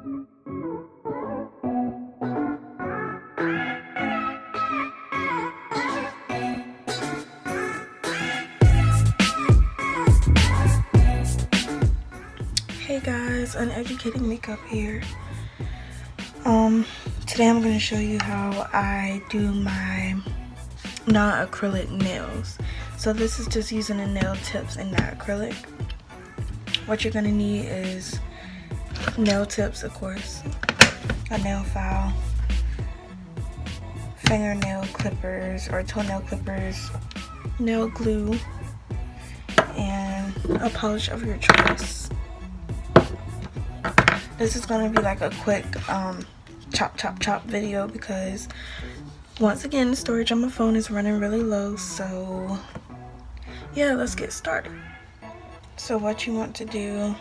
Hey guys, Uneducated Makeup here. Today I'm going to show you how I do my non-acrylic nails. So this is just using the nail tips and not acrylic. What you're going to need is nail tips, of course, a nail file, fingernail clippers or toenail clippers, nail glue, and a polish of your choice. This is going to be like a quick chop video because once again the storage on my phone is running really low, so yeah, let's get started. So what you want to do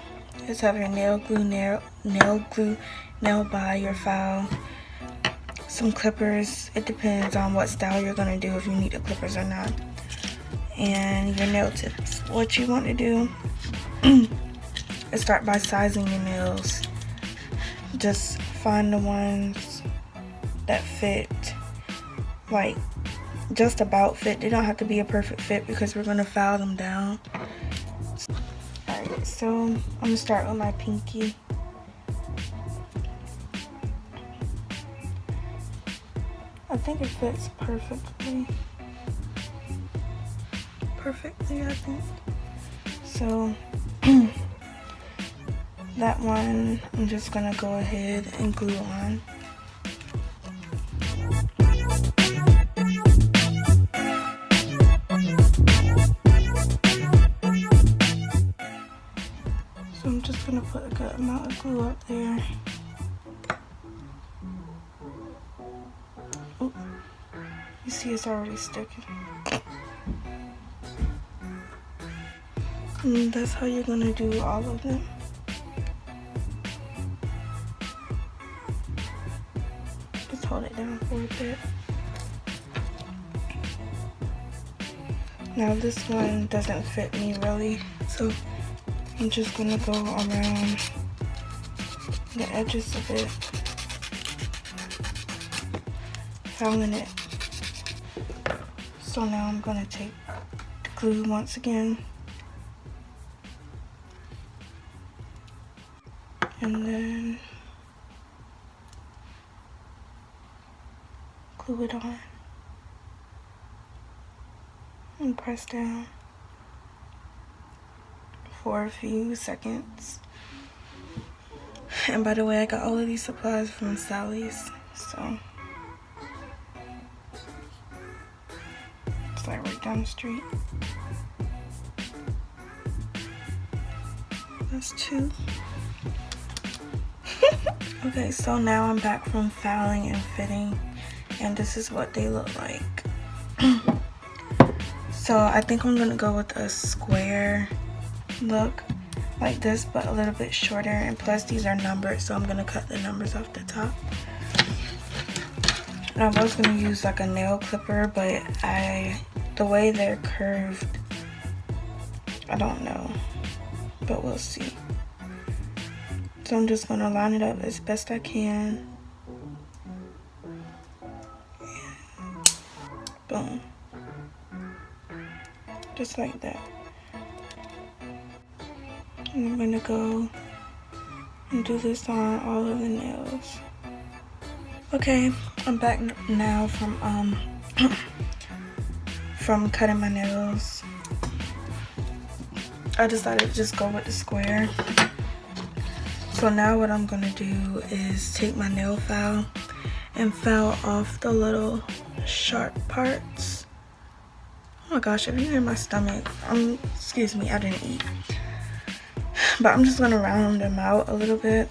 is have your nail glue by your file, some clippers, it depends on what style you're going to do if you need the clippers or not, and your nail tips. What you want to do is start by sizing your nails. Just find the ones that fit, like just about fit. They don't have to be a perfect fit because we're going to file them down. Alright, so I'm going to start with my pinky. I think it fits perfectly, I think. So that one I'm just gonna go ahead and glue on. So I'm just gonna put a good amount of glue up there. Oh, you see it's already sticking. And that's how you're gonna do all of them. Just hold it down for a bit. Now this one doesn't fit me really, so I'm just gonna go around the edges of it, filing it. So now I'm gonna take the glue once again, and then glue it on and press down for a few seconds. And by the way, I got all of these supplies from Sally's, so it's like right down the street. That's two. Okay, so now I'm back from filing and fitting, and this is what they look like. So I think I'm gonna go with a square look like this, but a little bit shorter, and plus these are numbered, so I'm gonna cut the numbers off the top. And I was gonna use like a nail clipper, but the way they're curved, I don't know, but we'll see. So I'm just gonna line it up as best I can. Boom. Just like that. And I'm gonna go and do this on all of the nails. Okay, I'm back now from from cutting my nails. I decided to just go with the square. So now what I'm gonna do is take my nail file and file off the little sharp parts. Oh my gosh, if you hear my stomach, excuse me, I didn't eat. But I'm just gonna round them out a little bit.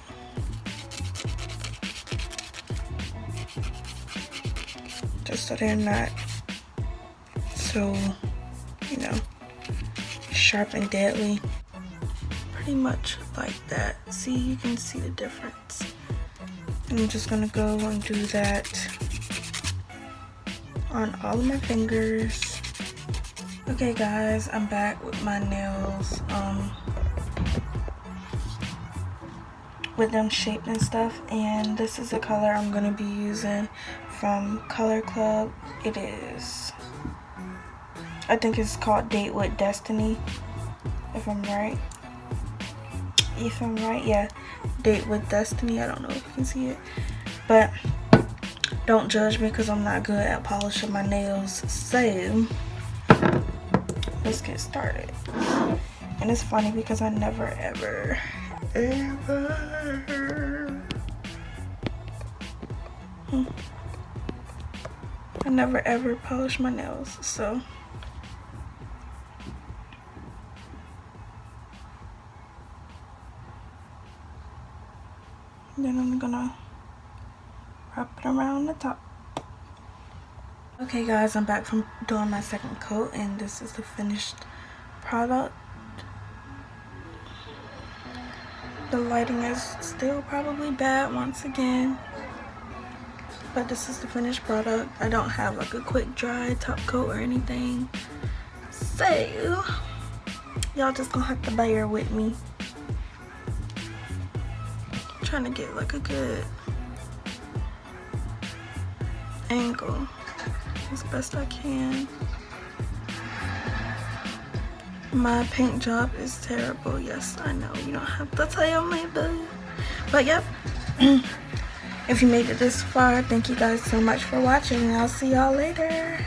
Just so they're not so, you know, sharp and deadly. Pretty much like that. See, you can see the difference. And I'm just gonna go and do that on all of my fingers. Okay guys, I'm back with my nails with them shaped and stuff. And this is the color I'm gonna be using from Color Club. It is, I think it's called Date with Destiny, if I'm right. Yeah, Date with Destiny. I don't know if you can see it, but don't judge me because I'm not good at polishing my nails. So let's get started. And it's funny because I never ever polish my nails. So then I'm gonna wrap it around the top. Okay guys, I'm back from doing my second coat, and this is the finished product. The lighting is still probably bad once again, but this is the finished product. I don't have like a quick dry top coat or anything, so y'all just gonna have to bear with me. I'm trying to get like a good angle as best I can. My paint job is terrible. Yes, I know. You don't have to tell me, but yep. If you made it this far, thank you guys so much for watching, and I'll see y'all later.